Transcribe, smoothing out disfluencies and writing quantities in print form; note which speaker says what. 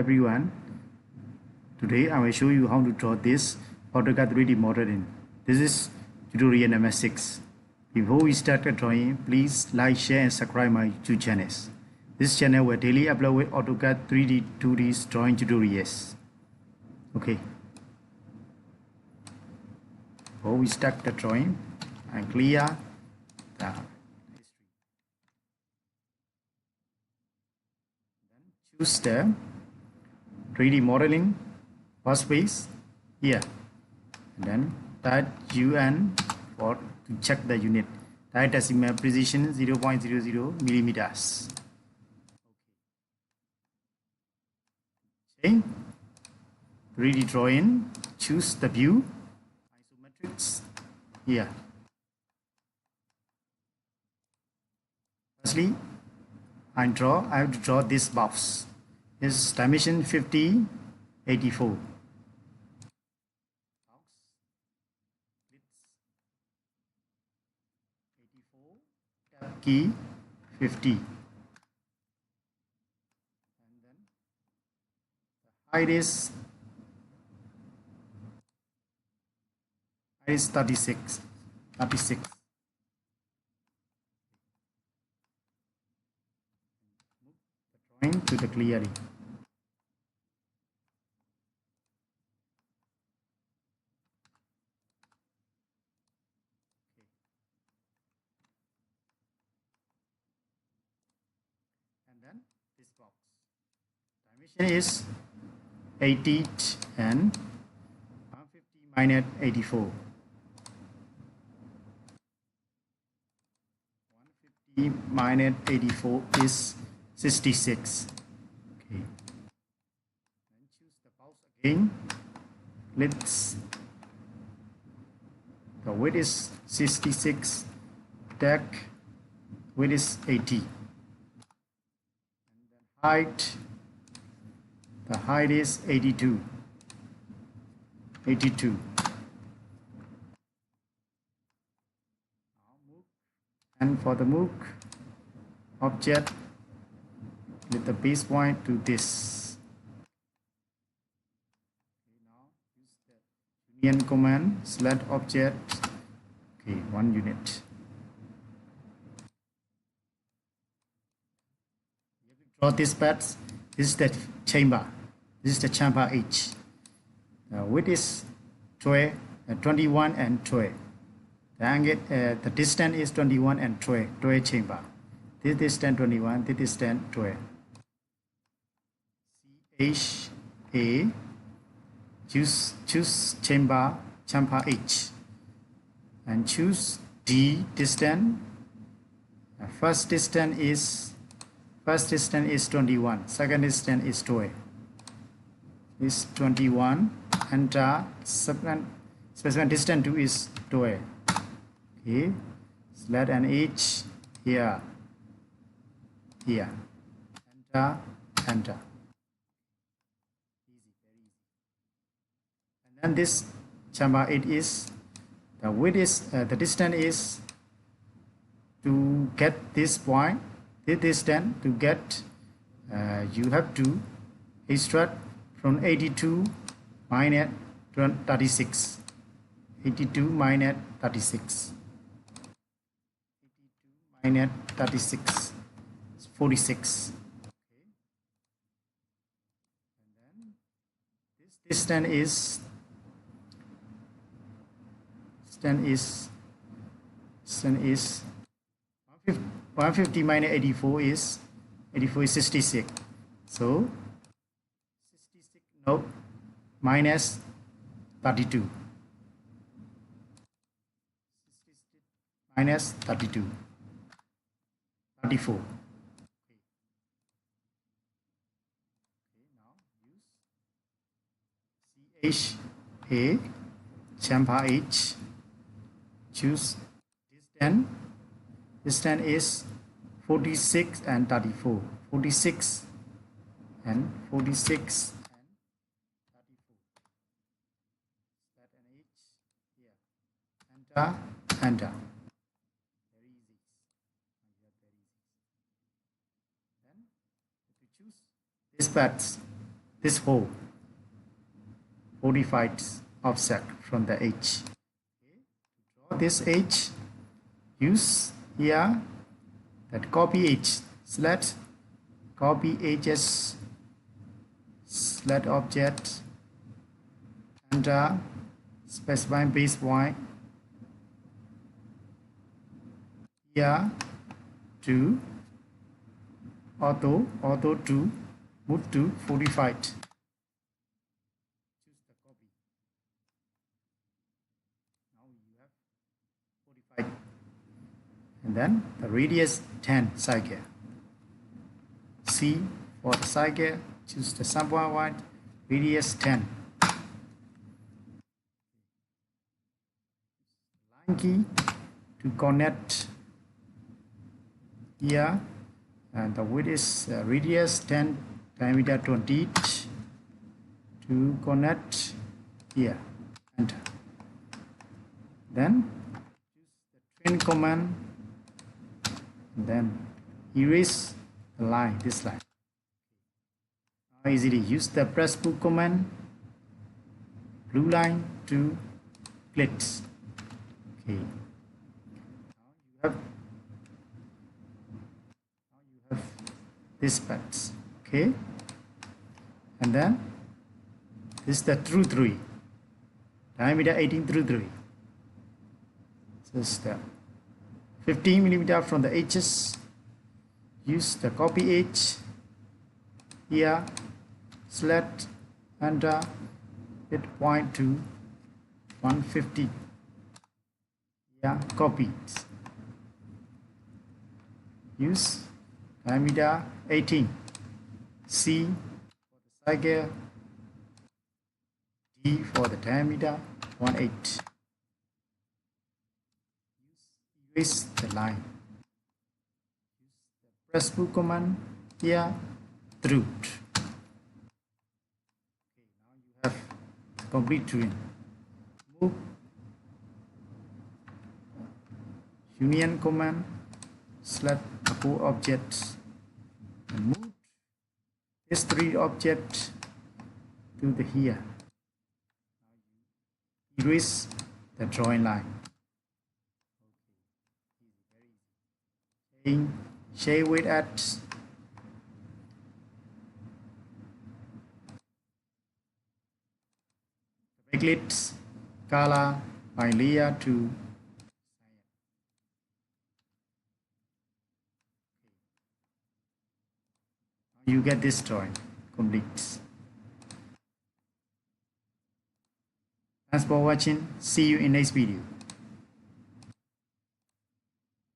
Speaker 1: everyone. Today I will show you how to draw this Auto CAD 3D modeling. This is tutorial number 6. Before we start the drawing, please like, share and subscribe my two channels. This channel will daily upload with Auto CAD 3D 2D drawing tutorials. Okay. Before we start the drawing, I clear the history. Then choose the 3D modeling first page here, and then type UN for to check the unit. Type decimal precision 0.00 millimeters. Okay. 3D drawing. Choose the view. Isometrics here. Firstly, I have to draw this box. Its dimension 50, 84. Tab key 50. And then the height is 36. Drawing to the clearly. And then this box. Dimension is 80 and 150 minus 84. 150 minus 84 is 66. Okay. Then choose the box again. The width is 66. Deck width is 80. And then height. The height is 82. 82. And for the MOOC object, with the base point to this. Okay, now use the union command, select object. Okay, 1 unit. You have to draw this part. This is the chamber. This is the chamber H. The width is 21 and 12. The angle, the distance is 21 and 12 chamber. This distance 21, this distance 12. CHA, choose chamber H, and choose D distance. First distance is 21. Second distance is 12. Is 21. Enter specimen distance 2 is 12. Okay, select an H here. Enter. Easy, very easy. And then this chamber 8 is the width is the distance is to get this point. This distance to get you have to extract from 82 minus 36. 82 minus 36. 82 minus 36 is 46. Okay. And then this distance is 150 minus 84 is 66. So 66 no minus 32. Minus 32. 34. Okay. Now use CHA, chamfer H. Choose distance. Distance is 46 and 34. 46 and 34. Set an H here. Enter. Very easy. Then to choose this part, this hole 45 offset from the edge. Draw this edge, use here that copy edge, select copy edges, select object, and specify base point here to auto to move to 45. Choose the copy. Now you have 45, and then the radius 10 cycle. C for the cycle, choose the sample point, radius 10. Line key to connect here, and the width is radius 10, diameter 20 to connect here. Enter. Then use the train command, and then erase the line, this line. Now easily use the press book command, blue line to clicks. Okay. Now you have this parts. Okay. And then this is the through 3, diameter 18 through 3. Just 15 millimeter from the edges. Use the copy edge here, select and it point to 150. Yeah, copy it. Use diameter 18. C for the cycle, D for the diameter 18. Erase the line. Use the press book command here, through. Okay, now you have complete twin. Move union command, select the 4 objects and move these 3 objects to the here. Erase the drawing line. Okay, shade weight at backlit color by layer to you get this drawing complete. Thanks for watching. See you in next video.